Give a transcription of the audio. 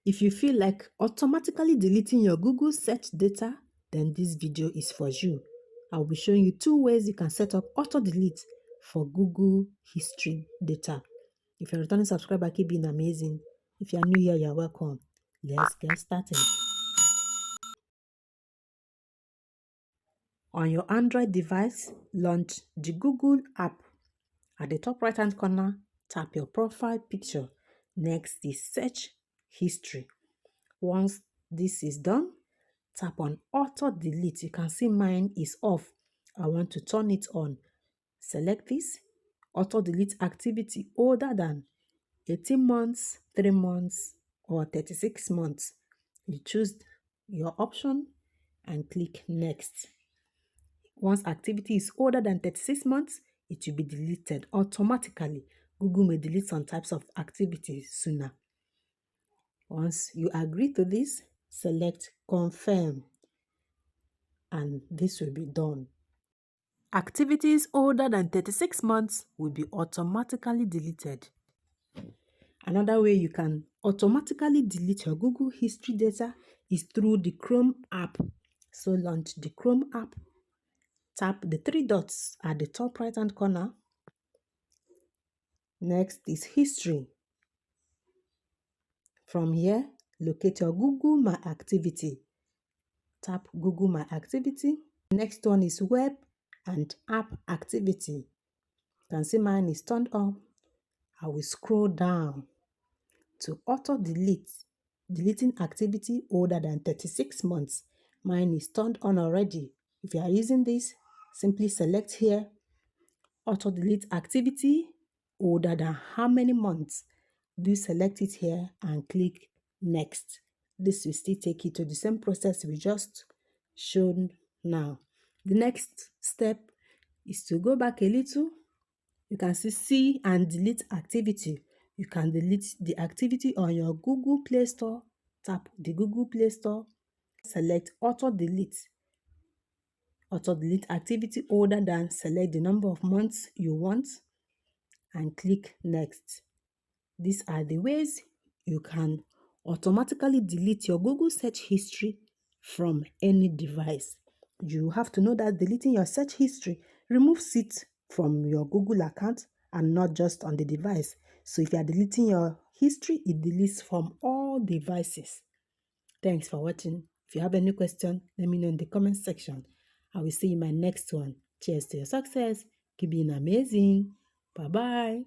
If you feel like automatically deleting your Google search data, then this video is for you. I'll be showing you 2 ways you can set up auto delete for Google history data. If you're a returning subscriber, keep being amazing. If you're new here, you're welcome. Let's get started. On your Android device, launch the Google app. At the top right hand corner, tap your profile picture. Next is search history. Once this is done, tap on auto delete. You can see mine is off. I want to turn it on. Select this auto delete activity older than 18 months, 3 months, or 36 months. You choose your option and click next. Once activity is older than 36 months, it will be deleted automatically. Google may delete some types of activities sooner. Once you agree to this, select confirm, and this will be done. Activities older than 36 months will be automatically deleted. Another way you can automatically delete your Google history data is through the Chrome app. So launch the Chrome app, tap the 3 dots at the top right hand corner. Next is history. From here, locate your Google My Activity. Tap Google My Activity. Next one is web and app activity. You can see mine is turned on. I will scroll down to auto delete, deleting activity older than 36 months. Mine is turned on already. If you are using this, simply select here, auto delete activity older than how many months. Do select it here and click next. This will still take you to the same process we just shown now. The next step is to go back a little. You can see and delete activity. You can delete the activity on your Google Play Store. Tap the Google Play Store. Select auto delete. Auto delete activity older than, select the number of months you want and click next. These are the ways you can automatically delete your Google search history from any device. You have to know that deleting your search history removes it from your Google account and not just on the device. So if you are deleting your history, it deletes from all devices. Thanks for watching. If you have any question, let me know in the comment section. I will see you in my next one. Cheers to your success. Keep being amazing. Bye-bye.